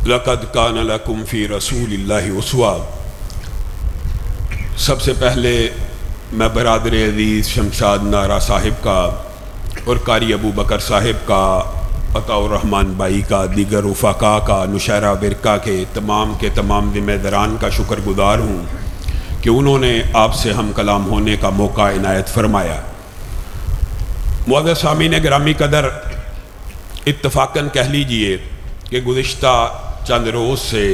لقد کان لکم فی رسول اللہ اسوہ۔ سب سے پہلے میں برادر عزیز شمشاد نارا صاحب کا اور قاری ابو بکر صاحب کا، عطاء الرحمن بھائی کا، دیگر رفقاء کا، نشیرہ برقہ کے تمام ذمہ داران کا شکر گزار ہوں کہ انہوں نے آپ سے ہم کلام ہونے کا موقع عنایت فرمایا۔ معزز سامعین گرامی قدر، اتفاقاً کہہ لیجئے کہ گزشتہ چند روز سے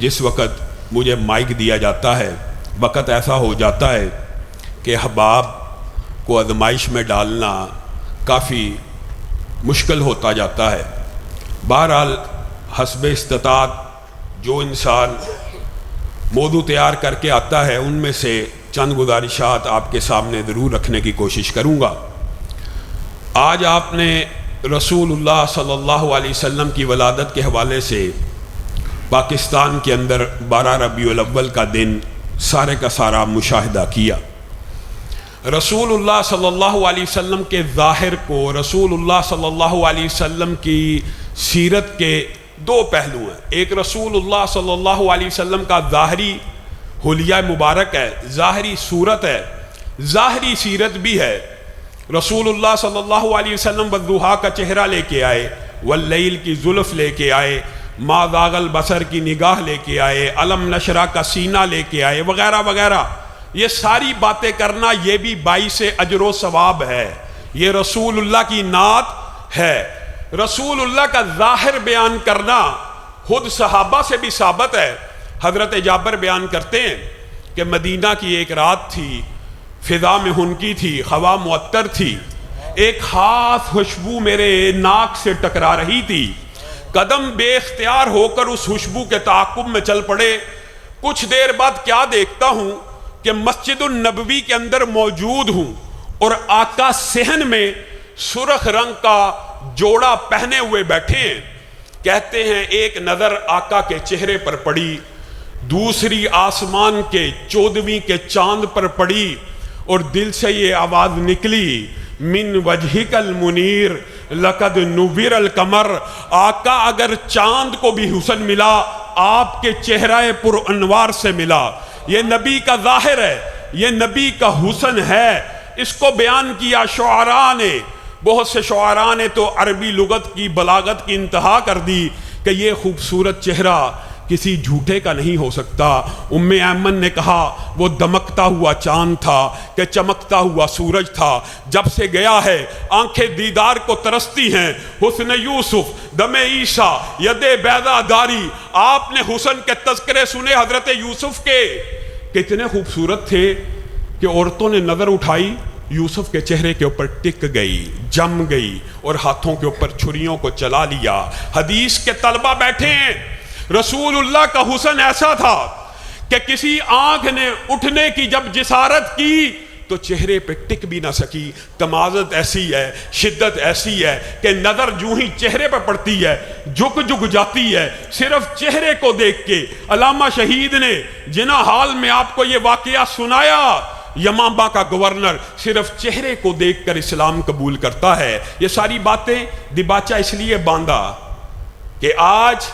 جس وقت مجھے مائک دیا جاتا ہے، وقت ایسا ہو جاتا ہے کہ احباب کو آزمائش میں ڈالنا کافی مشکل ہوتا جاتا ہے۔ بہرحال حسب استطاعت جو انسان موضوع تیار کر کے آتا ہے، ان میں سے چند گزارشات آپ کے سامنے ضرور رکھنے کی کوشش کروں گا۔ آج آپ نے رسول اللہ صلی اللہ علیہ وسلم کی ولادت کے حوالے سے پاکستان کے اندر 12 ربیع الاول کا دن سارے کا سارا مشاہدہ کیا۔ رسول اللہ صلی اللہ علیہ وسلم کے ظاہر کو، رسول اللہ صلی اللہ علیہ وسلم کی سیرت کے دو پہلو ہیں۔ ایک رسول اللہ صلی اللہ علیہ وسلم کا ظاہری حلیہ مبارک ہے، ظاہری صورت ہے، ظاہری سیرت بھی ہے۔ رسول اللہ صلی اللہ علیہ وسلم والضحیٰ کا چہرہ لے کے آئے، واللیل کی زلف لے کے آئے، ما ذاغ البصر کی نگاہ لے کے آئے، علم نشرہ کا سینہ لے کے آئے، وغیرہ وغیرہ۔ یہ ساری باتیں کرنا یہ بھی باعث اجر و ثواب ہے، یہ رسول اللہ کی نعت ہے۔ رسول اللہ کا ظاہر بیان کرنا خود صحابہ سے بھی ثابت ہے۔ حضرت جابر بیان کرتے ہیں کہ مدینہ کی ایک رات تھی، فضا میں ہنکی تھی، ہوا معطر تھی، ایک خاص خوشبو میرے ناک سے ٹکرا رہی تھی۔ قدم بے اختیار ہو کر اس خوشبو کے تعاقب میں چل پڑے۔ کچھ دیر بعد کیا دیکھتا ہوں کہ مسجد النبوی کے اندر موجود ہوں اور آقا صحن میں سرخ رنگ کا جوڑا پہنے ہوئے بیٹھے ہیں۔ کہتے ہیں ایک نظر آقا کے چہرے پر پڑی، دوسری آسمان کے 14ویں کے چاند پر پڑی، اور دل سے یہ آواز نکلی، من وجہک المنیر لقد نور القمر۔ آقا اگر چاند کو بھی حسن ملا، آپ کے چہرہ پر انوار سے ملا۔ یہ نبی کا ظاہر ہے، یہ نبی کا حسن ہے۔ اس کو بیان کیا شعراء نے، بہت سے شعراء نے تو عربی لغت کی بلاغت کی انتہا کر دی کہ یہ خوبصورت چہرہ کسی جھوٹے کا نہیں ہو سکتا۔ ام ایمن نے کہا وہ دمکتا ہوا چاند تھا کہ چمکتا ہوا سورج تھا، جب سے گیا ہے آنکھیں دیدار کو ترستی ہیں۔ حسن یوسف دم عیسیٰ ید بیضا داری۔ آپ نے حسن کے تذکرے سنے حضرت یوسف کے، کتنے خوبصورت تھے کہ عورتوں نے نظر اٹھائی، یوسف کے چہرے کے اوپر ٹک گئی، جم گئی، اور ہاتھوں کے اوپر چھریوں کو چلا لیا۔ حدیث کے طلبہ بیٹھے ہیں، رسول اللہ کا حسن ایسا تھا کہ کسی آنکھ نے اٹھنے کی جب جسارت کی تو چہرے پہ ٹک بھی نہ سکی۔ تمازت ایسی ہے، شدت ایسی ہے کہ نظر جو ہی چہرے پہ پڑتی ہے جھک جاتی ہے، صرف چہرے کو دیکھ کے۔ علامہ شہید نے جنا حال میں آپ کو یہ واقعہ سنایا، یمامہ کا گورنر صرف چہرے کو دیکھ کر اسلام قبول کرتا ہے۔ یہ ساری باتیں دباچہ اس لیے باندھا کہ آج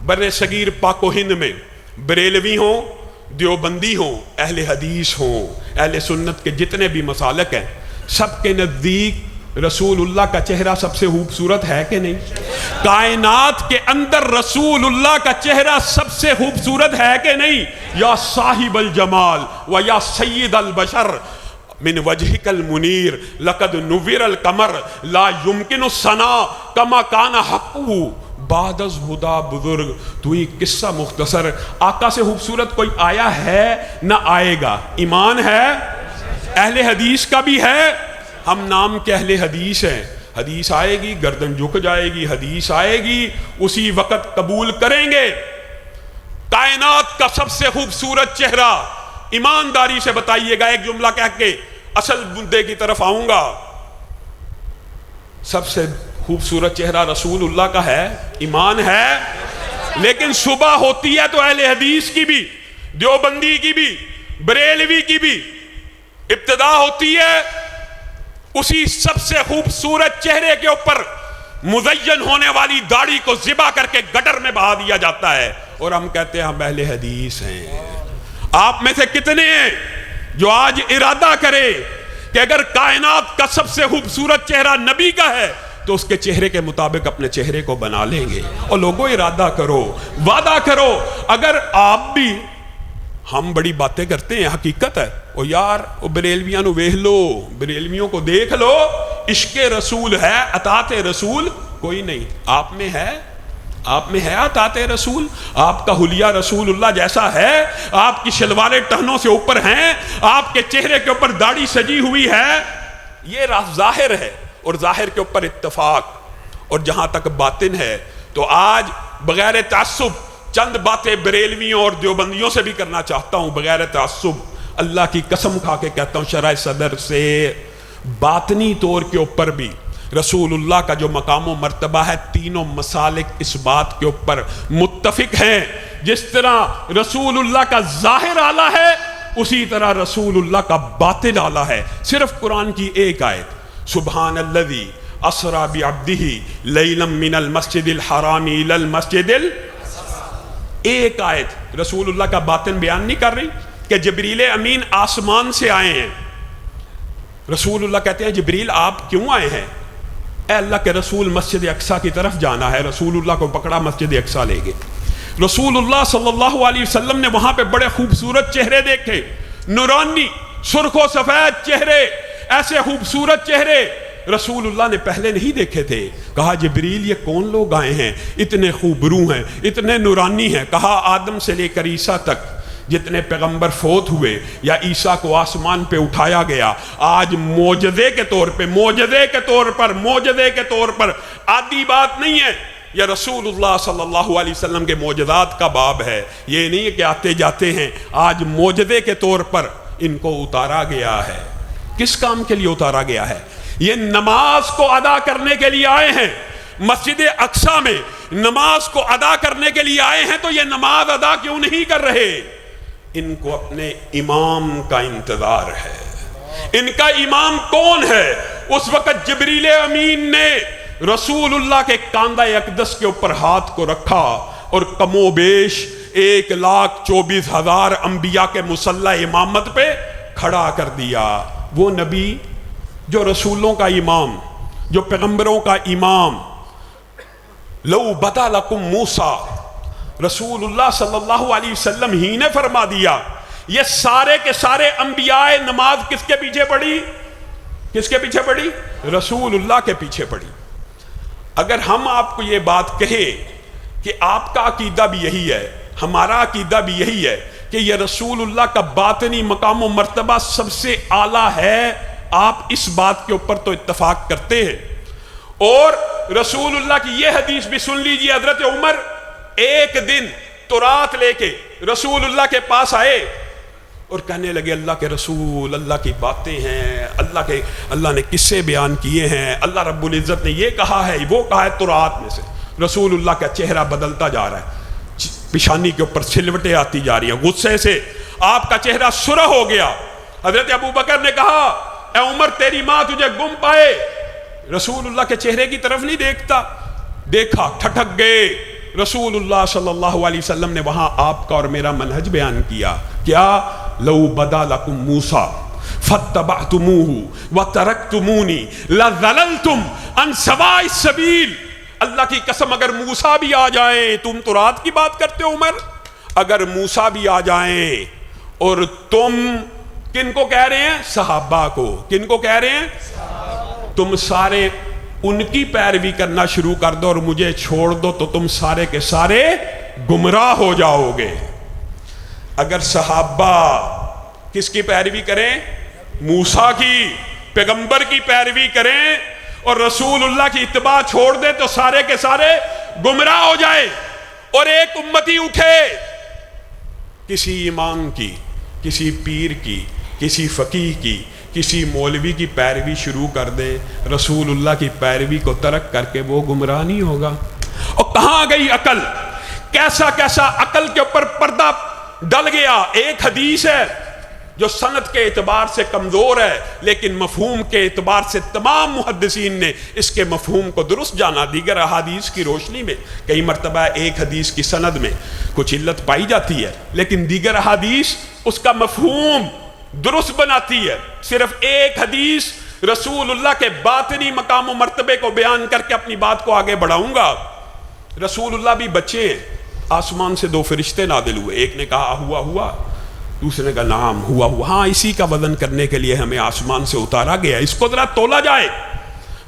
بر صغیر پاک و ہند میں بریلوی ہوں، دیوبندی ہوں، اہل حدیث ہوں، اہل سنت کے جتنے بھی مسالک ہیں، سب کے نزدیک رسول اللہ کا چہرہ سب سے خوبصورت ہے کہ نہیں؟ کائنات کے اندر رسول اللہ کا چہرہ سب سے خوبصورت ہے کہ نہیں؟ یا صاحب الجمال و یا سید البشر من وجہک المنیر لقد نور القمر لا یمکن الثناء کما کان حقہ بعد از ہدا بزرگ۔ تو یہ قصہ مختصر، آقا سے خوبصورت کوئی آیا ہے نہ آئے گا۔ ایمان ہے، اہل حدیث کا بھی ہے، ہم نام کے اہل حدیث ہیں۔ حدیث آئے گی گردن جھک جائے گی، حدیث آئے گی اسی وقت قبول کریں گے۔ کائنات کا سب سے خوبصورت چہرہ، ایمانداری سے بتائیے گا، ایک جملہ کہہ کے اصل مدے کی طرف آؤں گا۔ سب سے خوبصورت چہرہ رسول اللہ کا ہے، ایمان ہے، لیکن صبح ہوتی ہے تو اہل حدیث کی بھی، دیوبندی کی بھی، بریلوی کی بھی ابتدا ہوتی ہے اسی سب سے خوبصورت چہرے کے اوپر مزین ہونے والی داڑھی کو ذبح کر کے گٹر میں بہا دیا جاتا ہے، اور ہم کہتے ہیں ہم اہل حدیث ہیں۔ آپ میں سے کتنے ہیں جو آج ارادہ کرے کہ اگر کائنات کا سب سے خوبصورت چہرہ نبی کا ہے تو اس کے چہرے کے مطابق اپنے چہرے کو بنا لیں گے؟ اور لوگوں ارادہ کرو، وعدہ کرو۔ اگر آپ بھی، ہم بڑی باتیں کرتے ہیں، حقیقت ہے، او یار او بریلویاں نو ویکھ لو، بریلویوں کو دیکھ لو، عشق رسول ہے، اطاعت رسول کوئی نہیں۔ آپ میں ہے؟ آپ میں ہے اطاعت رسول؟ آپ کا حلیہ رسول اللہ جیسا ہے؟ آپ کی شلواریں ٹہنوں سے اوپر ہیں؟ آپ کے چہرے کے اوپر داڑھی سجی ہوئی ہے؟ یہ راز ظاہر ہے، اور ظاہر کے اوپر اتفاق۔ اور جہاں تک باطن ہے تو آج بغیر تعصب چند باتیں بریلویوں اور دیوبندیوں سے بھی کرنا چاہتا ہوں، بغیر تعصب اللہ کی قسم کھا کے کہتا ہوں، شرح صدر سے باطنی طور کے اوپر بھی رسول اللہ کا جو مقام و مرتبہ ہے، تینوں مسالک اس بات کے اوپر متفق ہیں۔ جس طرح رسول اللہ کا ظاہر اعلیٰ ہے، اسی طرح رسول اللہ کا باطن اعلیٰ ہے۔ صرف قرآن کی ایک آیت، سبحان الذی اسریٰ بعبدہ لیلا من المسجد الحرام الی المسجد ایک آیت رسول اللہ کا باطن بیان نہیں کر رہی کہ جبریل امین آسمان سے آئے ہیں۔ رسول اللہ کہتے ہیں جبریل آپ کیوں آئے ہیں؟ اے اللہ کے رسول مسجد اقصیٰ کی طرف جانا ہے۔ رسول اللہ کو پکڑا، مسجد اقصیٰ لے گئے۔ رسول اللہ صلی اللہ علیہ وسلم نے وہاں پہ بڑے خوبصورت چہرے دیکھے، نورانی سرخ و سفید چہرے، ایسے خوبصورت چہرے رسول اللہ نے پہلے نہیں دیکھے تھے۔ کہا جبریل یہ کون لوگ آئے ہیں، اتنے خوبرو ہیں، اتنے نورانی ہیں؟ کہا آدم سے لے کر عیسیٰ تک جتنے پیغمبر فوت ہوئے یا عیسیٰ کو آسمان پہ اٹھایا گیا، آج معجزے کے طور پہ، معجزے کے طور پر عادی بات نہیں ہے، یا رسول اللہ صلی اللہ علیہ وسلم کے معجزات کا باب ہے۔ یہ نہیں ہے کہ آتے جاتے ہیں، آج معجزے کے طور پر ان کو اتارا گیا ہے۔ کس کام کے لیے اتارا گیا ہے؟ یہ نماز کو ادا کرنے کے لیے آئے ہیں، مسجد اقصیٰ میں نماز کو ادا کرنے کے لیے آئے ہیں، تو یہ نماز ادا کیوں نہیں کر رہے؟ ان کو اپنے امام کا انتظار ہے۔ ان کا امام کون ہے؟ اس وقت جبریل امین نے رسول اللہ کے کاندھہ اقدس کے اوپر ہاتھ کو رکھا اور کم و بیش 1,24,000 انبیاء کے مسلح امامت پہ کھڑا کر دیا۔ وہ نبی جو رسولوں کا امام، جو پیغمبروں کا امام، لو بدا لکم موسیٰ، رسول اللہ صلی اللہ علیہ وسلم ہی نے فرما دیا۔ یہ سارے کے سارے انبیاء نماز کس کے پیچھے پڑی؟ کس کے پیچھے پڑی؟ رسول اللہ کے پیچھے پڑی۔ اگر ہم آپ کو یہ بات کہیں کہ آپ کا عقیدہ بھی یہی ہے، ہمارا عقیدہ بھی یہی ہے کہ یہ رسول اللہ کا باطنی مقام و مرتبہ سب سے اعلیٰ ہے، آپ اس بات کے اوپر تو اتفاق کرتے ہیں۔ اور رسول اللہ کی یہ حدیث بھی سن لیجئے، حضرت عمر ایک دن تورات لے کے رسول اللہ کے پاس آئے اور کہنے لگے اللہ کے رسول، اللہ کی باتیں ہیں، اللہ نے قصے بیان کیے ہیں، اللہ رب العزت نے یہ کہا ہے، وہ کہا ہے تورات میں سے۔ رسول اللہ کا چہرہ بدلتا جا رہا ہے، پیشانی کے اوپر سلوٹیں آتی جا رہی ہیں، غصے سے آپ کا چہرہ سرخ ہو گیا۔ حضرت ابو بکر نے کہا اے عمر تیری ماں تجھے گم پائے۔ رسول اللہ کے چہرے کی طرف نہیں دیکھتا، دیکھا ٹھٹک گئے۔ رسول اللہ صلی اللہ علیہ وسلم نے وہاں آپ کا اور میرا منہج بیان کیا، کیا لو بدا لکم موسیٰ فاتبعتموہ وترکتمونی لظللتم عن سواء السبیل۔ اللہ کی قسم اگر موسیٰ بھی آ جائیں، تم تورات کی بات کرتے ہو عمر، اگر موسیٰ بھی آ جائیں اور تم کن کو کہہ رہے ہیں؟ صحابہ کو۔ کن کو کہہ رہے ہیں؟ تم سارے ان کی پیروی کرنا شروع کر دو اور مجھے چھوڑ دو تو تم سارے کے سارے گمراہ ہو جاؤ گے۔ اگر صحابہ کس کی پیروی کریں؟ موسیٰ کی، پیغمبر کی پیروی کریں اور رسول اللہ کی اتباع چھوڑ دیں تو سارے کے سارے گمراہ ہو جائے۔ اور ایک امتی اٹھے، کسی امام کی، کسی پیر کی، کسی فقیہ کی، کسی مولوی کی پیروی شروع کر دے، رسول اللہ کی پیروی کو ترک کر کے وہ گمراہ نہیں ہوگا۔ اور کہاں گئی عقل؟ کیسا کیسا عقل کے اوپر پردہ ڈل گیا۔ ایک حدیث ہے جو سند کے اعتبار سے کمزور ہے لیکن مفہوم کے اعتبار سے تمام محدثین نے اس کے مفہوم کو درست جانا. دیگر احادیث کی روشنی میں کئی مرتبہ ایک حدیث کی سند میں کچھ علت پائی جاتی ہے لیکن دیگر احادیث اس کا مفہوم درست بناتی ہے. صرف ایک حدیث رسول اللہ کے باطنی مقام و مرتبے کو بیان کر کے اپنی بات کو آگے بڑھاؤں گا. رسول اللہ بھی بچے ہیں. آسمان سے دو فرشتے نازل ہوئے, ایک نے کہا ہوا ہوا, دوسرے کا نام ہوا ہوا. ہاں اسی کا وزن کرنے کے لیے ہمیں آسمان سے اتارا گیا, اس کو ذرا تولا جائے.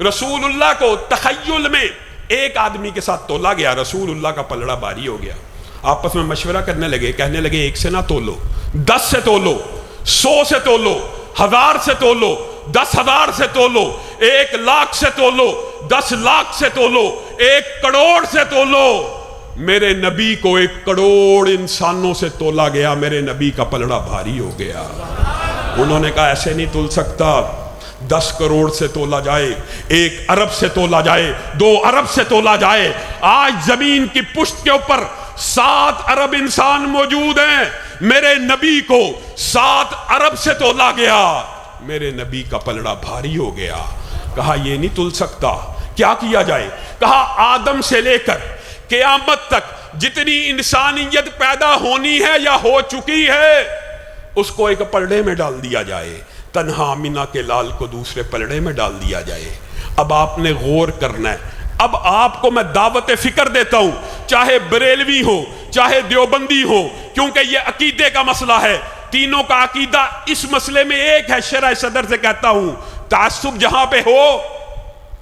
رسول اللہ کو تخیل میں ایک آدمی کے ساتھ تولا گیا, رسول اللہ کا پلڑا بھاری ہو گیا. آپس میں مشورہ کرنے لگے, کہنے لگے ایک سے نہ تولو, 10 سے تولو, 100 سے تولو, 1000 سے تولو, 10,000 سے تولو, 1,00,000 سے تولو, 10,00,000 سے تولو, 1,000,000,000 سے تولو. میرے نبی کو 1,000,000,000 انسانوں سے تولا گیا, میرے نبی کا پلڑا بھاری ہو گیا. انہوں نے کہا ایسے نہیں تول سکتا, 10 کروڑ سے تولا جائے, 1 ارب سے تولا جائے, 2 ارب سے تولا جائے. آج زمین کی پشت کے اوپر 7 ارب انسان موجود ہیں, میرے نبی کو 7 ارب سے تولا گیا, میرے نبی کا پلڑا بھاری ہو گیا. کہا یہ نہیں تل سکتا, کیا کیا جائے؟ کہا آدم سے لے کر قیامت تک جتنی انسانیت پیدا ہونی ہے یا ہو چکی ہے اس کو ایک پلڑے میں ڈال دیا جائے, تنہا آمینہ کے لال کو دوسرے پلڑے میں ڈال دیا جائے. اب آپ نے غور کرنا ہے. اب آپ کو میں دعوت فکر دیتا ہوں, چاہے بریلوی ہو چاہے دیوبندی ہو, کیونکہ یہ عقیدے کا مسئلہ ہے. تینوں کا عقیدہ اس مسئلے میں ایک ہے. شرح صدر سے کہتا ہوں تعصب جہاں پہ ہو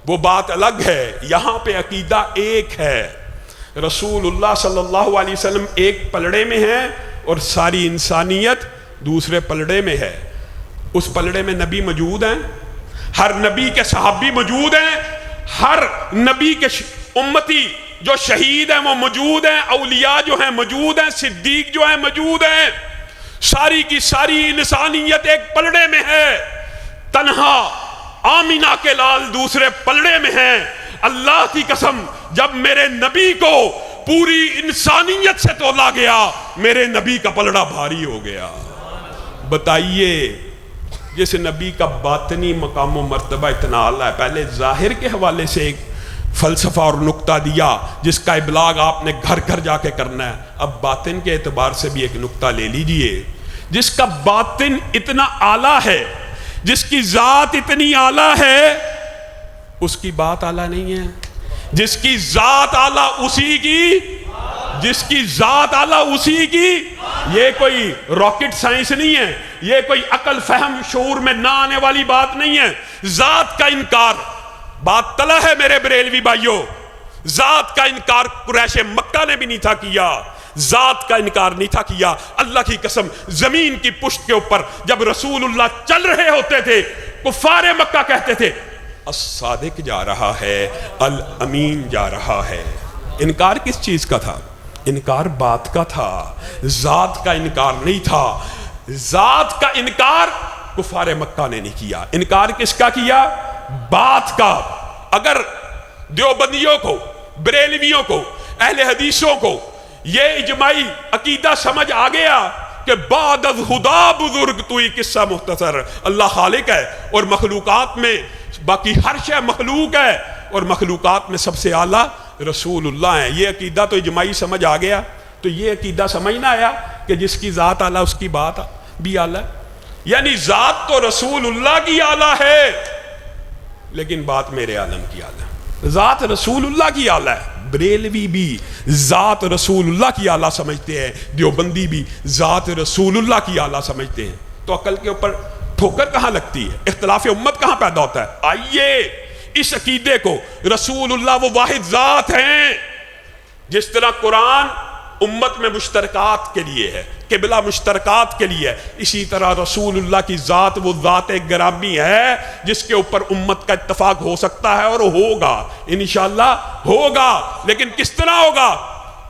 وہ بات الگ ہے, یہاں پہ عقیدہ ایک ہے. رسول اللہ صلی اللہ علیہ وسلم ایک پلڑے میں ہیں اور ساری انسانیت دوسرے پلڑے میں ہے. اس پلڑے میں نبی موجود ہیں, ہر نبی کے صحابی موجود ہیں, ہر نبی کے امتی جو شہید ہیں وہ موجود ہیں, اولیاء جو ہیں موجود ہیں, صدیق جو ہیں موجود ہیں. ساری کی ساری انسانیت ایک پلڑے میں ہے, تنہا آمینہ کے لال دوسرے پلڑے میں ہیں. اللہ کی قسم جب میرے نبی کو پوری انسانیت سے تولا گیا میرے نبی کا پلڑا بھاری ہو گیا. بتائیے جس نبی کا باطنی مقام و مرتبہ اتنا اعلیٰ ہے, پہلے ظاہر کے حوالے سے ایک فلسفہ اور نقطہ دیا جس کا ابلاغ آپ نے گھر گھر جا کے کرنا ہے. اب باطن کے اعتبار سے بھی ایک نقطہ لے لیجئے. جس کا باطن اتنا اعلیٰ ہے, جس کی ذات اتنی اعلیٰ ہے, اس کی بات اعلیٰ نہیں ہے. جس کی ذات اعلیٰ اسی کی, جس کی ذات اعلیٰ اسی کی. یہ کوئی راکٹ سائنس نہیں ہے, یہ کوئی عقل فہم شعور میں نہ آنے والی بات نہیں ہے. ذات کا انکار بات تلا ہے میرے بریلوی بھائیوں, ذات کا انکار قریش مکہ نے بھی نہیں تھا کیا, ذات کا انکار نہیں تھا کیا. اللہ کی قسم زمین کی پشت کے اوپر جب رسول اللہ چل رہے ہوتے تھے کفار مکہ کہتے تھے الصادق جا رہا ہے, الامین جا رہا ہے. انکار کس چیز کا تھا؟ انکار بات کا تھا, ذات کا انکار نہیں تھا. ذات کا انکار کفار مکہ نے نہیں کیا. انکار کس کا کیا؟ بات کا. اگر دیوبندیوں کو, بریلویوں کو, اہل حدیثوں کو یہ اجماعی عقیدہ سمجھ آ گیا کہ بعد از خدا بزرگ تو ہی قصہ مختصر, اللہ خالق ہے اور مخلوقات میں باقی ہر شے مخلوق ہے اور مخلوقات میں سب سے اعلیٰ رسول اللہ ہیں, یہ عقیدہ تو اجماعی سمجھ آ گیا. تو یہ عقیدہ سمجھ نہ آیا کہ جس کی ذات اعلیٰ اس کی بات بھی اعلیٰ, یعنی ذات تو رسول اللہ کی اعلیٰ ہے لیکن بات میرے عالم کی اعلیٰ. ذات رسول اللہ کی اعلیٰ ہے. بریلوی بھی ذات رسول اللہ کی اعلیٰ سمجھتے ہیں, دیوبندی بھی ذات رسول اللہ کی اعلیٰ سمجھتے ہیں. تو عقل کے اوپر ٹھوکر کہاں لگتی ہے؟ اختلاف امت کہاں پیدا ہوتا ہے؟ آئیے اس عقیدے کو, رسول اللہ وہ واحد ذات ہیں. جس طرح قرآن امت میں مشترکات کے لیے ہے, قبلہ مشترکات کے لیے ہے, اسی طرح رسول اللہ کی ذات وہ ذات گرامی ہے جس کے اوپر امت کا اتفاق ہو سکتا ہے اور ہوگا, انشاءاللہ ہوگا. لیکن کس طرح ہوگا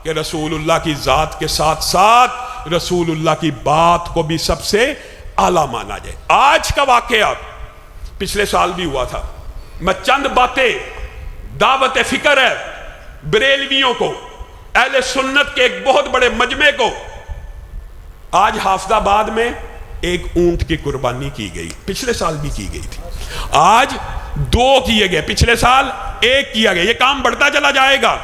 کہ رسول اللہ کی ذات کے ساتھ ساتھ رسول اللہ کی بات کو بھی سب سے اعلیٰ مانا جائے. آج کا واقعہ پچھلے سال بھی ہوا تھا. میں چند باتیں دعوت فکر ہے بریلویوں کو, اہل سنت کے ایک بہت بڑے مجمع کو. آج حافظ آباد میں ایک اونٹ کی قربانی کی گئی، پچھلے سال بھی کی گئی تھی، آج 2 کیے گئے، پچھلے سال 1 کیا گیا، یہ کام بڑھتا چلا جائے گا۔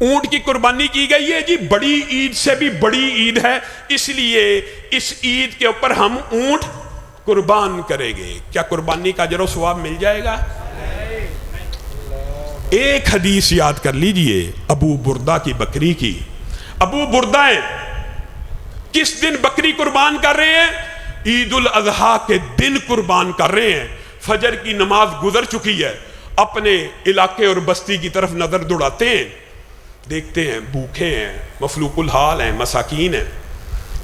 اونٹ کی قربانی کی گئی ہے جی، بڑی عید سے بھی بڑی عید ہے، اس لیے اس عید کے اوپر ہم اونٹ قربان کریں گے۔ کیا قربانی کا اجر و ثواب مل جائے گا؟ ایک حدیث یاد کر لیجئے ابو بردہ کی بکری کی۔ ابو بردہ کس دن بکری قربان کر رہے ہیں؟ عید الاضحیٰ کے دن قربان کر رہے ہیں۔ فجر کی نماز گزر چکی ہے، اپنے علاقے اور بستی کی طرف نظر دوڑاتے ہیں، دیکھتے ہیں بھوکے ہیں، مفلوق الحال ہیں، مساکین ہیں۔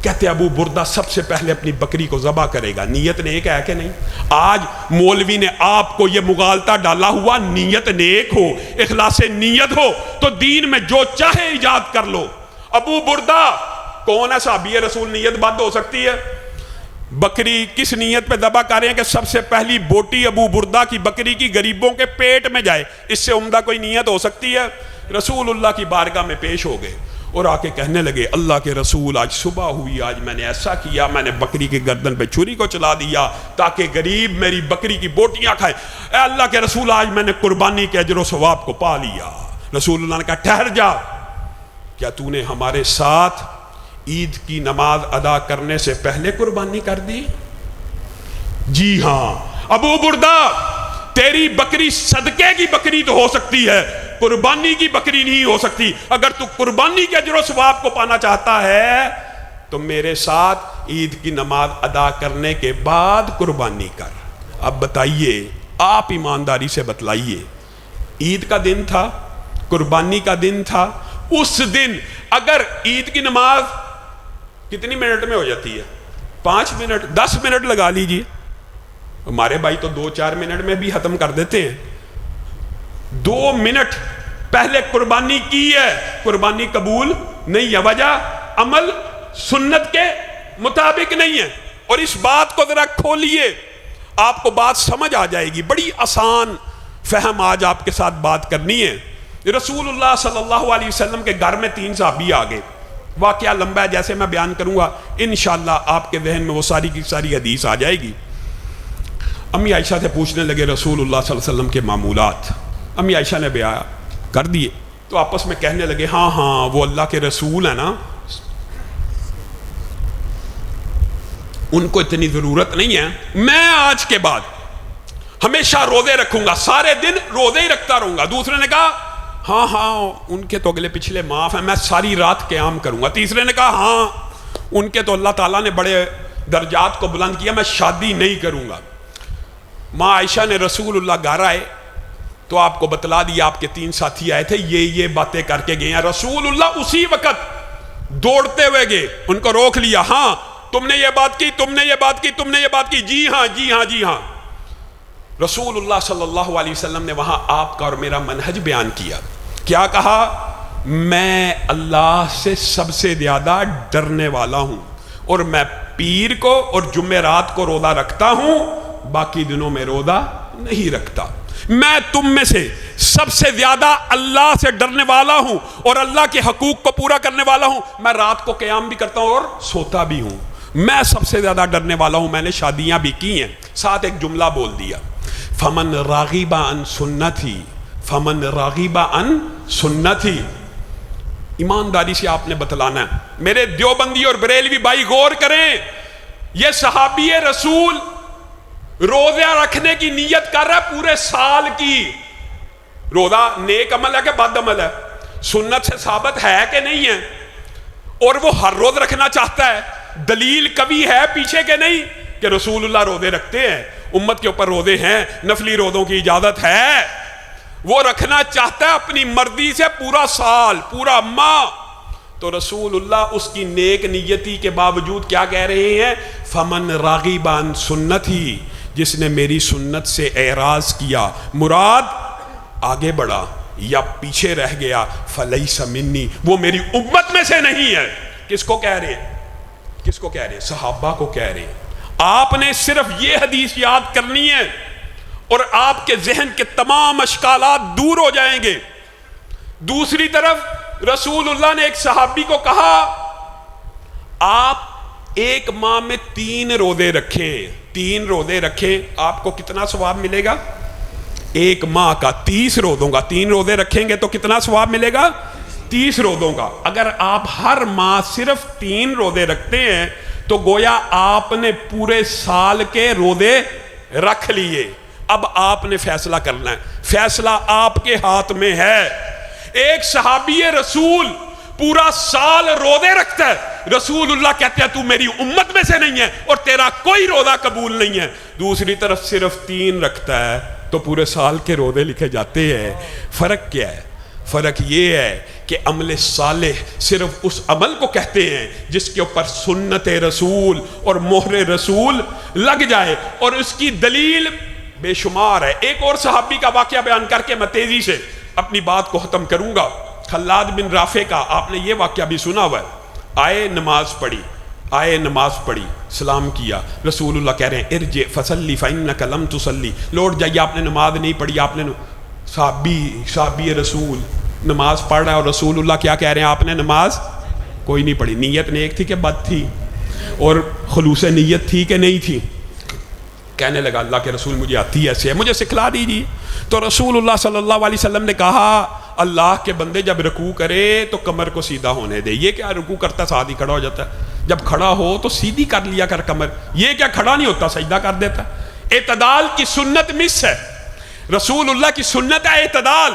کہتے ابو بردہ سب سے پہلے اپنی بکری کو ذبح کرے گا۔ نیت نیک ہے کہ نہیں؟ آج مولوی نے آپ کو یہ مغالطہ ڈالا ہوا، نیت نیک ہو، اخلاص نیت ہو تو دین میں جو چاہے ایجاد کر لو۔ ابو بردہ کون ہے صحابی رسول؟ نیت بد ہو سکتی ہے؟ بکری کس نیت پہ ذبح کر رہے ہیں کہ سب سے پہلی بوٹی ابو بردہ کی بکری کی غریبوں کے پیٹ میں جائے؟ اس سے عمدہ کوئی نیت ہو سکتی ہے؟ رسول اللہ کی بارگاہ میں پیش ہو گئے اور آ کے کہنے لگے اللہ کے رسول آج صبح ہوئی، آج میں نے ایسا کیا، میں نے بکری کی گردن پہ چھری کو چلا دیا تاکہ غریب میری بکری کی بوٹیاں کھائے۔ اے اللہ کے رسول آج میں نے قربانی کے اجر و ثواب کو پا لیا۔ رسول اللہ نے کہا ٹھہر جا، کیا تو نے ہمارے ساتھ عید کی نماز ادا کرنے سے پہلے قربانی کر دی؟ جی ہاں۔ ابو بردہ تیری بکری صدقے کی بکری تو ہو سکتی ہے، قربانی کی بکری نہیں ہو سکتی۔ اگر تو قربانی کے اجر و ثواب کو پانا چاہتا ہے تو میرے ساتھ عید کی نماز ادا کرنے کے بعد قربانی کر۔ اب بتائیے، آپ ایمانداری سے بتلائیے، عید کا دن تھا، قربانی کا دن تھا، اس دن اگر عید کی نماز کتنی منٹ میں ہو جاتی ہے؟ 5 منٹ، 10 منٹ لگا لیجئے، ہمارے بھائی تو 2-4 منٹ میں بھی ختم کر دیتے ہیں۔ 2 منٹ پہلے قربانی کی ہے، قربانی قبول نہیں ہے، وجہ عمل سنت کے مطابق نہیں ہے۔ اور اس بات کو ذرا کھولیے، آپ کو بات سمجھ آ جائے گی، بڑی آسان فہم آج آپ کے ساتھ بات کرنی ہے۔ رسول اللہ صلی اللہ علیہ وسلم کے گھر میں 3 صحابی آ گئے، واقعہ لمبا ہے، جیسے میں بیان کروں گا انشاءاللہ آپ کے ذہن میں وہ ساری کی ساری حدیث آ جائے گی۔ امی عائشہ سے پوچھنے لگے رسول اللہ صلی اللہ علیہ وسلم کے معمولات، امی عائشہ نے بیان کر دیے تو آپس میں کہنے لگے ہاں ہاں وہ اللہ کے رسول ہیں نا، ان کو اتنی ضرورت نہیں ہے، میں آج کے بعد ہمیشہ روزے رکھوں گا، سارے دن روزے ہی رکھتا رہوں گا۔ دوسرے نے کہا ہاں ہاں ان کے تو اگلے پچھلے معاف ہیں، میں ساری رات قیام کروں گا۔ تیسرے نے کہا ہاں ان کے تو اللہ تعالیٰ نے بڑے درجات کو بلند کیا، میں شادی نہیں کروں گا۔ ماں عائشہ نے رسول اللہ گھر آئے تو آپ کو بتلا دیا، آپ کے 3 ساتھی آئے تھے، یہ باتیں کر کے گئے ہیں۔ رسول اللہ اسی وقت دوڑتے ہوئے گئے، ان کو روک لیا، ہاں تم نے یہ بات کی، تم نے یہ بات کی، تم نے یہ بات کی، جی ہاں جی ہاں جی ہاں۔ رسول اللہ صلی اللہ علیہ وسلم نے وہاں آپ کا اور میرا منہج بیان کیا۔ کیا کہا؟ میں اللہ سے سب سے زیادہ ڈرنے والا ہوں، اور میں پیر کو اور جمعرات کو روزہ رکھتا ہوں، باقی دنوں میں روزہ نہیں رکھتا۔ میں تم میں سے سب سے زیادہ اللہ سے ڈرنے والا ہوں اور اللہ کے حقوق کو پورا کرنے والا ہوں، میں رات کو قیام بھی کرتا ہوں اور سوتا بھی ہوں، میں سب سے زیادہ ڈرنے والا ہوں، میں نے شادیاں بھی کی ہیں۔ ساتھ ایک جملہ بول دیا، فمن راغب عن سنتی، فمن راغب عن سنتی۔ ایمانداری سے آپ نے بتلانا ہے، میرے دیوبندی اور بریلوی بھائی غور کریں، یہ صحابی رسول روزہ رکھنے کی نیت کر رہا ہے پورے سال کی۔ روزہ نیک عمل ہے کہ بد عمل ہے؟ سنت سے ثابت ہے کہ نہیں ہے؟ اور وہ ہر روز رکھنا چاہتا ہے، دلیل کبھی ہے پیچھے کہ نہیں کہ رسول اللہ روزے رکھتے ہیں، امت کے اوپر روزے ہیں، نفلی روزوں کی اجازت ہے، وہ رکھنا چاہتا ہے اپنی مرضی سے پورا سال، پورا ماہ، تو رسول اللہ اس کی نیک نیتی کے باوجود کیا کہہ رہے ہیں؟ فمن راغب عن سنتی، جس نے میری سنت سے اعراض کیا، مراد آگے بڑھا یا پیچھے رہ گیا، فلیس منی، وہ میری امت میں سے نہیں ہے۔ کس کو کہہ رہے ہیں؟ کس کو کہہ رہے ہیں؟ صحابہ کو کہہ رہے ہیں۔ آپ نے صرف یہ حدیث یاد کرنی ہے اور آپ کے ذہن کے تمام اشکالات دور ہو جائیں گے۔ دوسری طرف رسول اللہ نے ایک صحابی کو کہا آپ ایک ماہ میں 3 روزے رکھیں، 3 روزے رکھیں، آپ کو کتنا ثواب ملے گا؟ ایک ماہ کا 30 روزوں کا، 3 روزے رکھیں گے تو کتنا ثواب ملے گا؟ 30 روزوں کا۔ اگر آپ ہر ماہ صرف 3 روزے رکھتے ہیں تو گویا آپ نے پورے سال کے روزے رکھ لیے۔ اب آپ نے فیصلہ کرنا ہے، فیصلہ آپ کے ہاتھ میں ہے۔ ایک صحابی رسول پورا سال روزے رکھتا ہے، رسول اللہ کہتے ہیں تو میری امت میں سے نہیں ہے اور تیرا کوئی روزہ قبول نہیں ہے۔ دوسری طرف صرف 3 رکھتا ہے تو پورے سال کے روزے لکھے جاتے ہیں۔ فرق کیا ہے؟ فرق یہ ہے کہ عمل صالح صرف اس عمل کو کہتے ہیں جس کے اوپر سنت رسول اور مہر رسول لگ جائے، اور اس کی دلیل بے شمار ہے۔ ایک اور صحابی کا واقعہ بیان کر کے میں تیزی سے اپنی بات کو ختم کروں گا۔ خلاد بن رافع کا آپ نے یہ واقعہ بھی سنا ہوا ہے۔ آئے نماز پڑھی، سلام کیا، رسول اللہ کہہ رہے ہیں ارجع فصلی فإنک لم تصلی، لوٹ جائیے آپ نے نماز نہیں پڑھی۔ آپ نے صحابی رسول نماز پڑھ رہا ہے اور رسول اللہ کیا کہہ رہے ہیں؟ آپ نے نماز کوئی نہیں پڑھی۔ نیت نیک تھی کہ بد تھی؟ اور خلوص نیت تھی کہ نہیں تھی؟ کہنے لگا اللہ کے رسول مجھے آتی ایسے ہے، مجھے سکھلا دیجیے۔ تو رسول اللہ صلی اللہ علیہ وسلم نے کہا اللہ کے بندے جب رکوع کرے تو کمر کو سیدھا ہونے دے۔ یہ کیا رکوع کرتا ساتھ ہی کھڑا ہو جاتا ہے؟ جب کھڑا ہو تو سیدھی کر لیا کر کمر، یہ کیا کھڑا نہیں ہوتا سجدہ کر دیتا؟ اعتدال کی سنت مس ہے، رسول اللہ کی سنت ہے اعتدال،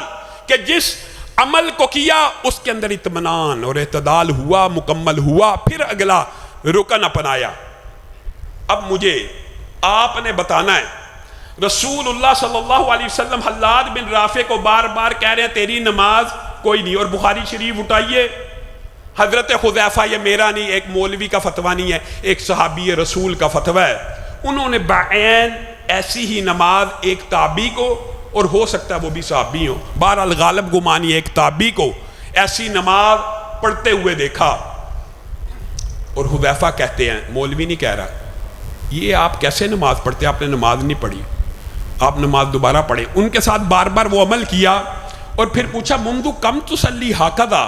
کہ جس عمل کو کیا اس کے اندر اطمینان اور اعتدال ہوا، مکمل ہوا، پھر اگلا رکن اپنایا۔ اب مجھے آپ نے بتانا ہے، رسول اللہ صلی اللہ علیہ وسلم خلاد بن رافع کو بار بار کہہ رہے ہیں تیری نماز کوئی نہیں، اور بخاری شریف اٹھائیے، حضرت حذیفہ، یہ میرا نہیں، ایک مولوی کا فتویٰ نہیں ہے، ایک صحابی رسول کا فتویٰ ہے، انہوں نے بعین ایسی ہی نماز ایک تابعی کو، اور ہو سکتا ہے وہ بھی صحابی ہوں، بہرحال غالب گمانی ایک تابعی کو ایسی نماز پڑھتے ہوئے دیکھا، اور حذیفہ کہتے ہیں، مولوی نہیں کہہ رہا، یہ آپ کیسے نماز پڑھتے؟ آپ نے نماز نہیں پڑھی، آپ نماز دوبارہ پڑھیں۔ ان کے ساتھ بار بار وہ عمل کیا، اور پھر پوچھا منذ کم تصلی ہاکذا،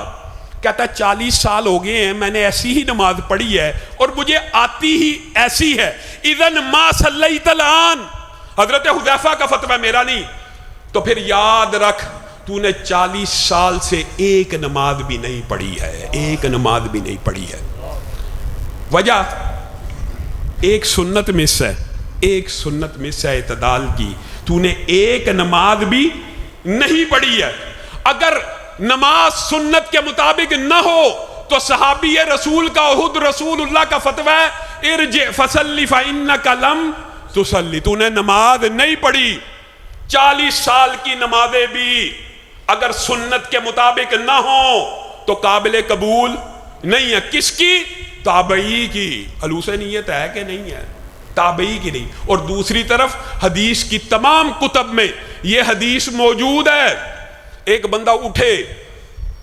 کہتا ہے 40 سال ہو گئے ہیں میں نے ایسی ہی نماز پڑھی ہے اور مجھے آتی ہی ایسی ہے۔ اذن ما صلیت الان، حضرت حذیفہ کا فتویٰ میرا نہیں، تو پھر یاد رکھ تو نے 40 سال سے ایک نماز بھی نہیں پڑھی ہے، ایک نماز بھی نہیں پڑھی ہے۔ وجہ ایک سنت مس ہے، ایک سنت مس ہے اعتدال کی، تو نے ایک نماز بھی نہیں پڑھی ہے۔ اگر نماز سنت کے مطابق نہ ہو تو صحابی رسول کا خود رسول اللہ کا فتویٰ ہے ارجع فصلی فإنک لم تصلی، تو نے نماز نہیں پڑھی۔ 40 سال کی نمازیں بھی اگر سنت کے مطابق نہ ہوں تو قابل قبول نہیں ہے۔ کس کی؟ تابعی کی۔ خلوص نیت ہے کہ نہیں ہے؟ تابعی کی نہیں۔ اور دوسری طرف حدیث کی تمام کتب میں یہ حدیث موجود ہے، ایک بندہ اٹھے،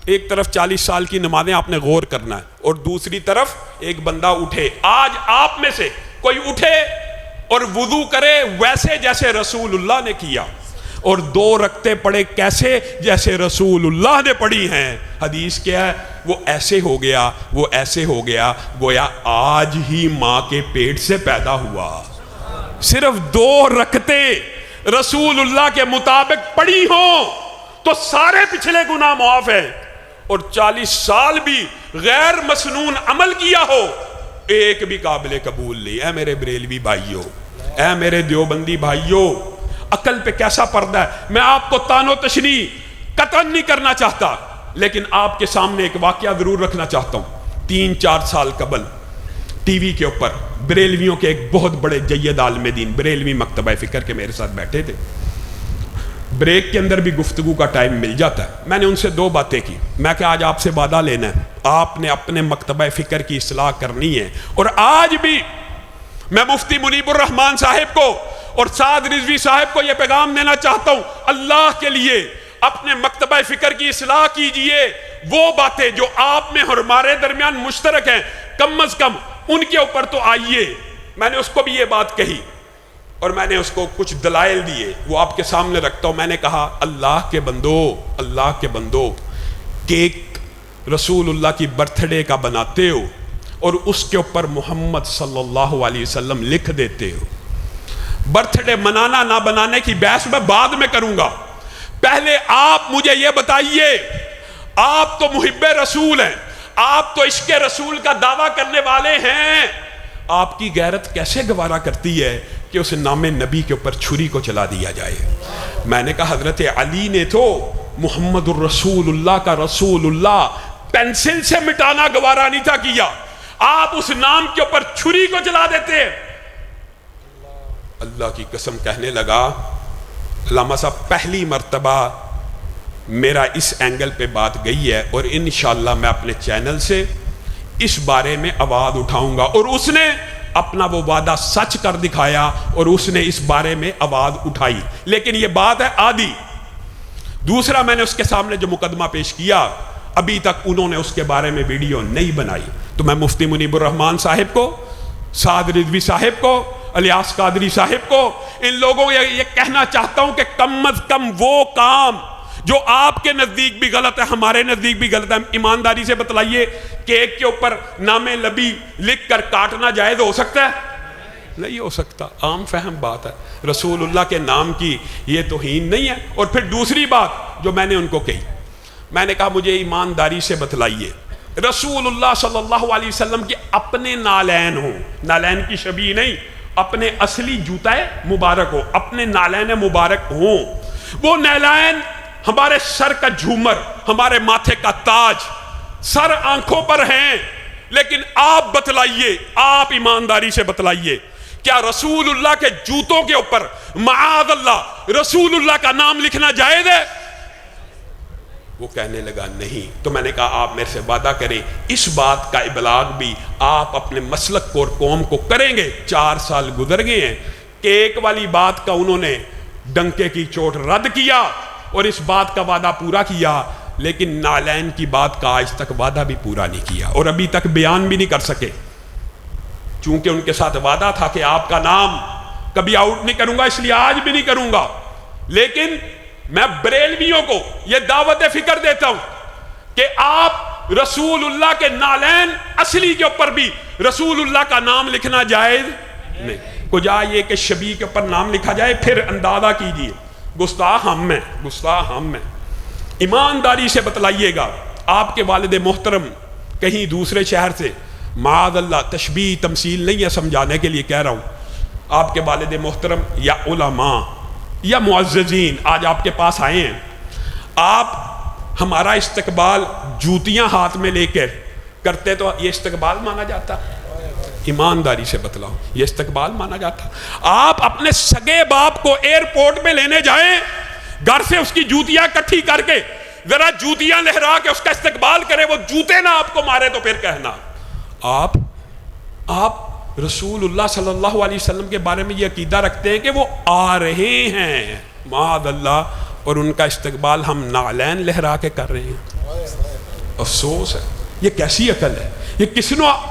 ایک طرف 40 سال کی نمازیں آپ نے غور کرنا ہے، اور دوسری طرف ایک بندہ اٹھے، آج آپ میں سے کوئی اٹھے اور وضو کرے ویسے جیسے رسول اللہ نے کیا، اور 2 رکعتیں پڑھے کیسے؟ جیسے رسول اللہ نے پڑھی ہیں۔ حدیث کیا ہے؟ وہ ایسے ہو گیا، وہ ایسے ہو گیا گویا آج ہی ماں کے پیٹ سے پیدا ہوا۔ صرف 2 رکعتیں رسول اللہ کے مطابق پڑھی ہوں تو سارے پچھلے گناہ معاف ہیں، اور 40 سال بھی غیر مسنون عمل کیا ہو ایک بھی قابل قبول نہیں۔ اے میرے بریلوی بھائیوں، اے میرے دیوبندی بھائیوں، عقل پہ کیسا پردہ ہے؟ میں آپ کو تان و تشریح قطعاً نہیں کرنا چاہتا، لیکن آپ کے سامنے ایک واقعہ ضرور رکھنا چاہتا ہوں۔ 3-4 سال قبل ٹی وی کے اوپر بریلویوں کے ایک بہت بڑے جید عالم دین بریلوی مکتبہ فکر کے میرے ساتھ بیٹھے تھے، بریک کے اندر بھی گفتگو کا ٹائم مل جاتا ہے۔ میں نے ان سے 2 باتیں کی، میں کہ آج آپ سے وعدہ لینا ہے، آپ نے اپنے مکتبہ فکر کی اصلاح کرنی ہے، اور آج بھی میں مفتی منیب الرحمان صاحب کو اور سعد رضوی صاحب کو یہ پیغام دینا چاہتا ہوں، اللہ کے لیے اپنے مکتبہ فکر کی اصلاح کیجئے۔ وہ باتیں جو آپ میں اور ہمارے درمیان مشترک ہیں کم از کم ان کے اوپر تو آئیے۔ میں نے اس کو بھی یہ بات کہی اور میں نے اس کو کچھ دلائل دیے، وہ آپ کے سامنے رکھتا ہوں۔ میں نے کہا اللہ کے بندو کیک رسول اللہ کی برتھ ڈے کا بناتے ہو اور اس کے اوپر محمد صلی اللہ علیہ وسلم لکھ دیتے ہو. برتھ ڈے منانا نہ بنانے کی بحث میں بعد میں کروں گا. پہلے آپ مجھے یہ بتائیے، آپ تو محب رسول ہیں، آپ تو عشق رسول کا دعویٰ کرنے والے ہیں، آپ کی غیرت کیسے گوارا کرتی ہے کہ اس نام نبی کے اوپر چھری کو چلا دیا جائے؟ میں نے کہا حضرت علی نے تو محمد الرسول اللہ کا رسول اللہ پینسل سے مٹانا گوارا نہیں تھا کیا، آپ اس نام کے اوپر چھری کو چلا دیتے. اللہ کی قسم کہنے لگا علامہ صاحب پہلی مرتبہ میرا اس اینگل پہ بات گئی ہے، اور انشاءاللہ میں اپنے چینل سے اس بارے میں آواز اٹھاؤں گا. اور اس نے اپنا وہ وعدہ سچ کر دکھایا اور اس نے اس بارے میں آواز اٹھائی، لیکن یہ بات ہے آدھی. دوسرا، میں نے اس کے سامنے جو مقدمہ پیش کیا ابھی تک انہوں نے اس کے بارے میں ویڈیو نہیں بنائی. تو میں مفتی منیب الرحمان صاحب کو، سعد رضوی صاحب کو، الیاس قادری صاحب کو، ان لوگوں کو یہ کہنا چاہتا ہوں کہ کم از کم وہ کام جو آپ کے نزدیک بھی غلط ہے، ہمارے نزدیک بھی غلط ہے، ایمانداری سے بتلائیے کیک کے اوپر نام نبی لکھ کر کاٹنا جائز ہو سکتا ہے؟ نہیں ہو سکتا. عام فہم بات ہے، رسول اللہ کے نام کی یہ توہین نہیں ہے. اور پھر دوسری بات جو میں نے ان کو کہی، میں نے کہا مجھے ایمانداری سے بتلائیے رسول اللہ صلی اللہ علیہ وسلم کے اپنے نالین ہوں، نالین کی شبیہ نہیں، اپنے اصلی جوتا مبارک ہو، اپنے نالین مبارک ہوں. وہ نالین ہمارے سر کا جھومر، ہمارے ماتھے کا تاج، سر آنکھوں پر ہیں. لیکن آپ بتلائیے، آپ ایمانداری سے بتلائیے، کیا رسول اللہ کے جوتوں کے اوپر معاذ اللہ رسول اللہ کا نام لکھنا جائز ہے؟ وہ کہنے لگا نہیں. تو میں نے کہا آپ میرے سے وعدہ کریں اس بات کا ابلاغ بھی آپ اپنے مسلک کو اور قوم کو کریں گے. 4 سال گزر گئے ہیں، کیک والی بات کا انہوں نے ڈنکے کی چوٹ رد کیا اور اس بات کا وعدہ پورا کیا، لیکن نالین کی بات کا آج تک وعدہ بھی پورا نہیں کیا اور ابھی تک بیان بھی نہیں کر سکے. چونکہ ان کے ساتھ وعدہ تھا کہ آپ کا نام کبھی آؤٹ نہیں کروں گا، اس لیے آج بھی نہیں کروں گا. لیکن میں بریلویوں کو یہ دعوت فکر دیتا ہوں کہ آپ رسول اللہ کے نالین اصلی کے اوپر بھی رسول اللہ کا نام لکھنا جائز نہیں. کجا یہ کہ شبیہ کے اوپر نام لکھا جائے، پھر اندازہ کیجئے گستاخ ہم میں، گستاخ ہم میں. ایمانداری سے بتلائیے گا، آپ کے والد محترم کہیں دوسرے شہر سے، معاذ اللہ تشبیہ تمثیل نہیں ہے، سمجھانے کے لیے کہہ رہا ہوں، آپ کے والد محترم یا علماء یا معززین آج آپ کے پاس آئے ہیں، آپ ہمارا استقبال جوتیاں ہاتھ میں لے کر کرتے تو یہ استقبال مانا جاتا؟ ایمانداری سے بتلاؤ، یہ استقبال مانا جاتا؟ آپ اپنے سگے باپ کو ایئرپورٹ میں لینے جائیں، گھر سے اس کی جوتیاں کٹھی کر کے ذرا جوتیاں لہرا کے اس کا استقبال کرے، وہ جوتے نہ آپ کو مارے تو پھر کہنا. آپ رسول اللہ صلی اللہ علیہ وسلم کے بارے میں یہ عقیدہ رکھتے ہیں کہ وہ آ رہے ہیں معاذ اللہ، اور ان کا استقبال ہم نالین لہرا کے کر رہے ہیں. افسوس ہے، یہ کیسی عقل ہے؟ یہ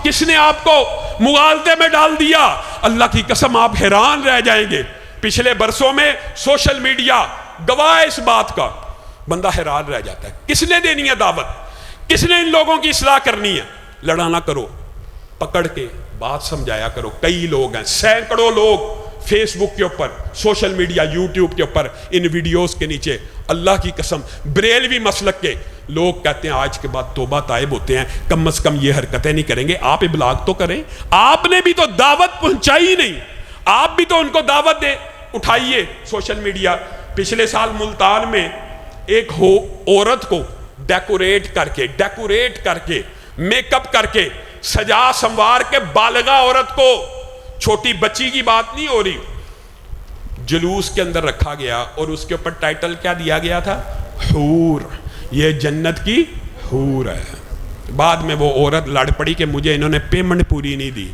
کس نے آپ کو مغالطے میں ڈال دیا؟ اللہ کی قسم آپ حیران رہ جائیں گے. پچھلے برسوں میں سوشل میڈیا گواہ ہے اس بات کا، بندہ حیران رہ جاتا ہے. کس نے دینی ہے دعوت؟ کس نے ان لوگوں کی اصلاح کرنی ہے؟ لڑا نہ کرو، پکڑ کے بات سمجھایا کرو. کئی لوگ ہیں، سینکڑوں لوگ فیس بک کے اوپر، سوشل میڈیا، یوٹیوب کے اوپر ان ویڈیوز کے نیچے اللہ کی قسم بریلوی مسلک کے لوگ کہتے ہیں آج کے بعد توبہ تائب ہوتے ہیں، کم از کم یہ حرکتیں نہیں کریں گے. آپ ابلاغ تو کریں، آپ نے بھی تو دعوت پہنچائی نہیں، آپ بھی تو ان کو دعوت دے اٹھائیے. سوشل میڈیا پچھلے سال ملتان میں ایک عورت کو ڈیکوریٹ کر کے میک اپ کر کے سجا سنوار کے بالغہ عورت کو، چھوٹی بچی کی بات نہیں ہو رہی، جلوس کے اندر رکھا گیا اور اس کے اوپر ٹائٹل کیا دیا گیا تھا؟ حور، یہ جنت کی حور ہے. بعد میں وہ عورت لڑ پڑی کہ مجھے انہوں نے پیمنٹ پوری نہیں دی.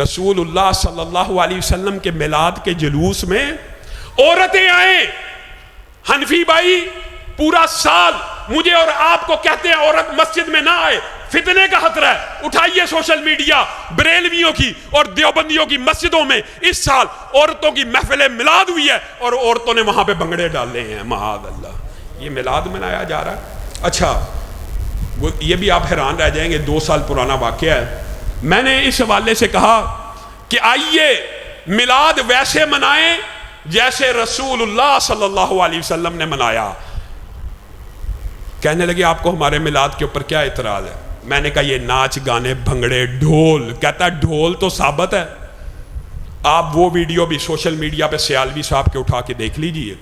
رسول اللہ صلی اللہ علیہ وسلم کے میلاد کے جلوس میں عورتیں آئیں. حنفی بھائی پورا سال مجھے اور آپ کو کہتے ہیں عورت مسجد میں نہ آئے، فتنے کا خطرہ ہے. اٹھائیے سوشل میڈیا، بریلویوں کی اور دیوبندیوں کی مسجدوں میں اس سال عورتوں کی محفل میلاد ہوئی ہے اور عورتوں نے وہاں پہ بنگڑے ڈالے ہیں. معاذ اللہ، یہ میلاد منایا جا رہا ہے. اچھا، یہ بھی آپ حیران رہ جائیں گے، 2 سال پرانا واقعہ ہے. میں نے اس حوالے سے کہا کہ آئیے میلاد ویسے منائیں جیسے رسول اللہ صلی اللہ علیہ وسلم نے منایا۔ کہنے لگے آپ کو ہمارے میلاد کے اوپر کیا اعتراض ہے؟ میں نے کہا یہ ناچ گانے بھنگڑے ڈھول، کہتا ہے ڈھول تو ثابت ہے، آپ وہ ویڈیو بھی سوشل میڈیا پہ سیالوی صاحب کے اٹھا کے دیکھ لیجئے،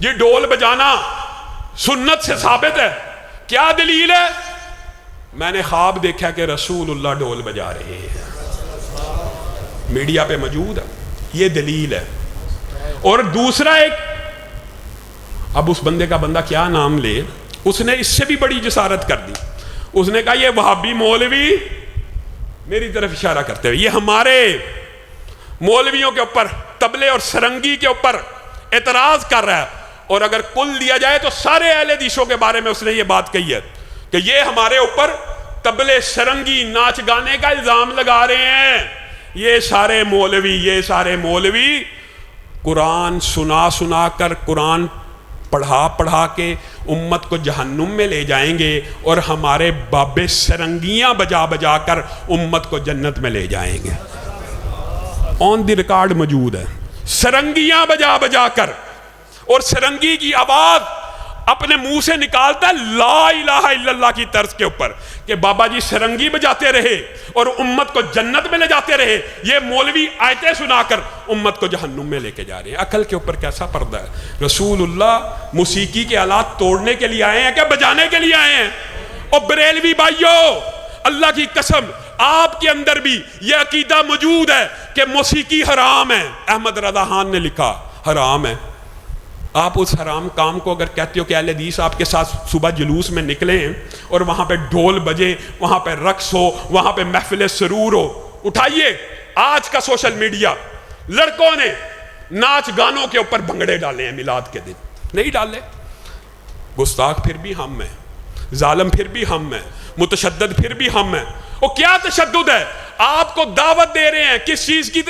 یہ ڈھول بجانا سنت سے ثابت ہے، کیا دلیل ہے؟ میں نے خواب دیکھا کہ رسول اللہ ڈھول بجا رہے ہیں، میڈیا پہ موجود ہے، یہ دلیل ہے۔ اور دوسرا ایک، اب اس بندے کا بندہ کیا نام لے، اس نے اس سے بھی بڑی جسارت کر دی، اس نے کہا یہ وہابی مولوی، میری طرف اشارہ کرتے ہوئے، یہ ہمارے مولویوں کے اوپر طبلے اور سرنگی کے اوپر اعتراض کر رہا ہے، اور اگر کل دیا جائے تو سارے اہل حدیثوں کے بارے میں اس نے یہ بات کہی ہے کہ یہ ہمارے اوپر طبلے سرنگی ناچ گانے کا الزام لگا رہے ہیں۔ یہ سارے مولوی قرآن سنا کر، قرآن پڑھا کے امت کو جہنم میں لے جائیں گے، اور ہمارے بابے سرنگیاں بجا کر امت کو جنت میں لے جائیں گے۔ آن دی ریکارڈ موجود ہے، سرنگیاں بجا کر، اور سرنگی کی آواز اپنے منہ سے نکالتا ہے لا الہ الا اللہ کی طرز کے اوپر کہ بابا جی سرنگی بجاتے رہے اور امت کو جنت میں لے جاتے رہے، یہ مولوی آیتیں سنا کر امت کو جہنم میں لے کے جا رہے ہیں۔ عقل کے اوپر کیسا پردہ ہے؟ رسول اللہ موسیقی کے آلات توڑنے کے لیے آئے ہیں کہ بجانے کے لیے آئے ہیں؟ اور بریلوی بھائیو، اللہ کی قسم آپ کے اندر بھی یہ عقیدہ موجود ہے کہ موسیقی حرام ہے، احمد رضا خان نے لکھا حرام ہے، آپ اس حرام کام کو اگر کہتے ہو کہ اہل حدیث آپ کے ساتھ صبح جلوس میں نکلے ہیں اور وہاں پہ ڈھول بجے، وہاں پہ رقص ہو، وہاں پہ محفل سرور ہو، اٹھائیے آج کا سوشل میڈیا، لڑکوں نے ناچ گانوں کے اوپر بھنگڑے ڈالے ہیں میلاد کے دن، نہیں ڈالے، گستاخ پھر بھی ہم ہیں، ظالم پھر بھی ہم ہیں، متشدد پھر بھی ہم ہیں۔ وہ کیا تشدد ہے؟ آپ کو دعوت دے رہے ہیں کس چیز کی؟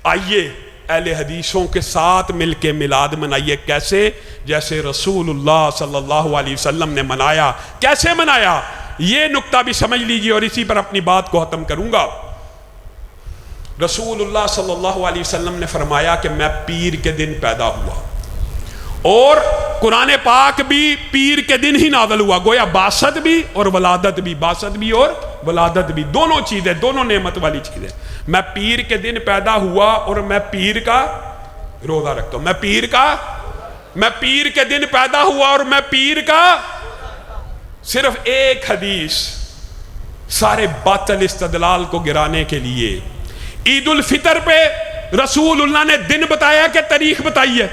آئیے اہل حدیثوں کے ساتھ مل کے میلاد منائیے، کیسے؟ جیسے رسول اللہ صلی اللہ علیہ وسلم نے منایا۔ کیسے منایا؟ یہ نقطہ بھی سمجھ لیجئے اور اسی پر اپنی بات کو ختم کروں گا۔ رسول اللہ صلی اللہ علیہ وسلم نے فرمایا کہ میں پیر کے دن پیدا ہوا، اور قرآن پاک بھی پیر کے دن ہی نازل ہوا، گویا باسط بھی اور ولادت بھی، باسط بھی اور ولادت بھی، دونوں چیزیں، دونوں نعمت والی چیزیں۔ میں پیر کے دن پیدا ہوا اور میں پیر کا روزہ رکھتا ہوں، میں پیر کے دن پیدا ہوا اور میں پیر کا، صرف ایک حدیث سارے باطل استدلال کو گرانے کے لیے۔ عید الفطر پہ رسول اللہ نے دن بتایا کہ تاریخ بتائی ہے؟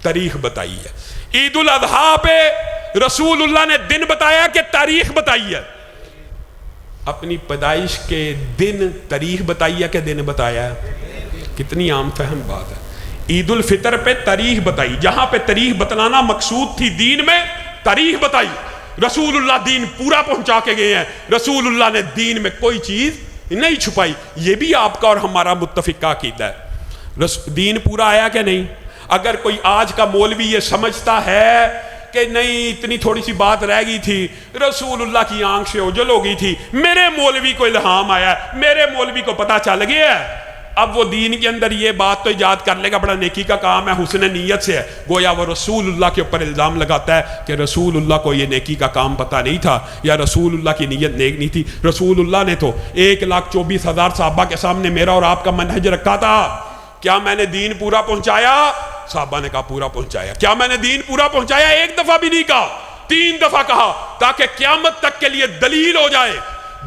تاریخ بتائی ہے۔ عید الاضحیٰ پہ رسول اللہ نے دن بتایا کہ تاریخ بتائی ہے؟ اپنی پیدائش کے دن تاریخ بتائی ہے کہ دن بتایا ہے؟ کتنی عام فہم بات ہے۔ عید الفطر پہ تاریخ بتائی، جہاں پہ تاریخ بتلانا مقصود تھی دین میں، تاریخ بتائی۔ رسول اللہ دین پورا پہنچا کے گئے ہیں، رسول اللہ نے دین میں کوئی چیز نہیں چھپائی۔ یہ بھی آپ کا اور ہمارا متفقہ عقیدہ ہے۔ دین پورا آیا کہ نہیں؟ اگر کوئی آج کا مولوی یہ سمجھتا ہے کہ نہیں اتنی تھوڑی سی بات رہ گئی تھی، رسول اللہ کی آنکھ سے اوجھل ہو گئی تھی، میرے مولوی کو الہام آیا ہے، میرے مولوی کو پتہ چل گیا ہے، اب وہ دین کے اندر یہ بات تو ایجاد کر لے گا، بڑا نیکی کا کام ہے، حسن نیت سے ہے، گویا وہ رسول اللہ کے اوپر الزام لگاتا ہے کہ رسول اللہ کو یہ نیکی کا کام پتہ نہیں تھا، یا رسول اللہ کی نیت نیک نہیں تھی۔ رسول اللہ نے تو 1,24,000 صحابہ کے سامنے میرا اور آپ کا منہج رکھا تھا۔ کیا میں نے دین پورا پہنچایا؟ صحابہ نے کہا پورا پہنچایا۔ کیا میں نے دین پورا پہنچایا؟ ایک دفعہ بھی نہیں کہا، 3 دفعہ کہا، تاکہ قیامت تک کے لیے دلیل ہو جائے۔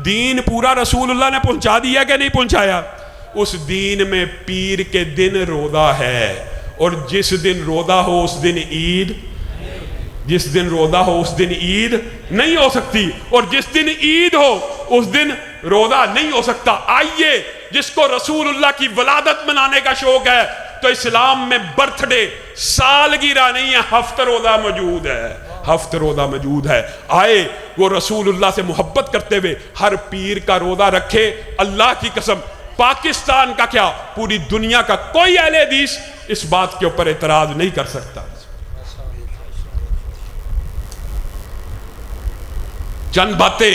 دین پورا رسول اللہ نے پہنچا دیا کہ نہیں پہنچایا؟ اس دین میں پیر کے دن روزہ ہے، اور جس دن روزہ ہو اس دن عید، جس دن روزہ ہو اس دن عید نہیں ہو سکتی، اور جس دن عید ہو اس دن روزہ نہیں ہو سکتا۔ آئیے جس کو رسول اللہ کی ولادت منانے کا شوق ہے، تو اسلام میں برتھ ڈے سالگرہ نہیں ہے، ہفتہ روزہ موجود ہے، ہفتہ روزہ موجود ہے۔ آئے وہ رسول اللہ سے محبت کرتے ہوئے ہر پیر کا روزہ رکھے۔ اللہ کی قسم پاکستان کا کیا پوری دنیا کا کوئی اہل حدیث اس بات کے اوپر اعتراض نہیں کر سکتا۔ چند باتیں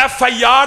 FIR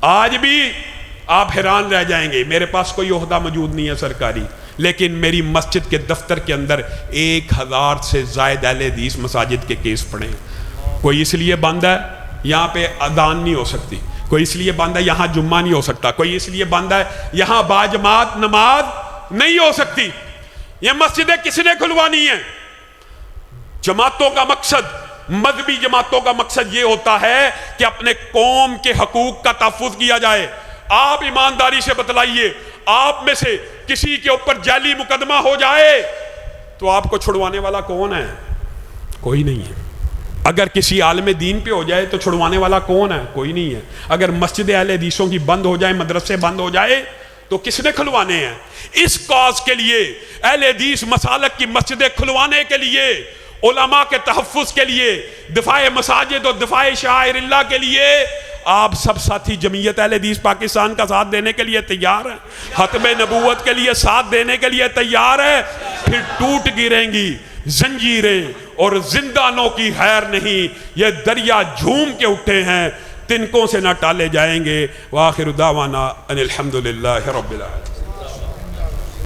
آج بھی آپ حیران رہ جائیں گے، میرے پاس کوئی عہدہ موجود نہیں ہے سرکاری، لیکن میری مسجد کے دفتر کے اندر 1000 سے زائد اہل حدیث مساجد کے کیس پڑے ہیں۔ کوئی اس لیے بند ہے یہاں پہ اذان نہیں ہو سکتی، کوئی اس لیے بند ہے یہاں جمعہ نہیں ہو سکتا، کوئی اس لیے بند ہے یہاں باجماعت نماز نہیں ہو سکتی۔ یہ مسجدیں کس نے کھلوانی ہیں؟ جماعتوں کا مقصد، مذہبی جماعتوں کا مقصد یہ ہوتا ہے کہ اپنے قوم کے حقوق کا تحفظ کیا جائے۔ آپ ایمانداری سے بتلائیے، آپ میں سے کسی کے اوپر جعلی مقدمہ ہو جائے تو آپ کو چھڑوانے والا کون ہے؟ کوئی نہیں ہے۔ اگر کسی عالم دین پہ ہو جائے تو چھڑوانے والا کون ہے؟ کوئی نہیں ہے۔ اگر مسجد اہل حدیثوں کی بند ہو جائے، مدرسے بند ہو جائے تو کس نے کھلوانے ہیں؟ اس کاز کے لیے، اہل حدیث مسالک کی مسجدیں کھلوانے کے لیے، علماء کے تحفظ کے لیے، دفاع مساجد اور دفاع شعائر اللہ کے لیے آپ سب ساتھی جمعیت اہل حدیث پاکستان کا ساتھ دینے کے لیے تیار ہیں، ختم نبوت کے لیے ساتھ دینے کے لیے تیار ہے۔ پھر ٹوٹ گریں گی زنجیریں اور زندانوں کی خیر نہیں، یہ دریا جھوم کے اٹھے ہیں، تنکوں سے نہ ٹالے جائیں گے۔ وآخر دعوانا ان الحمدللہ رب العالمین۔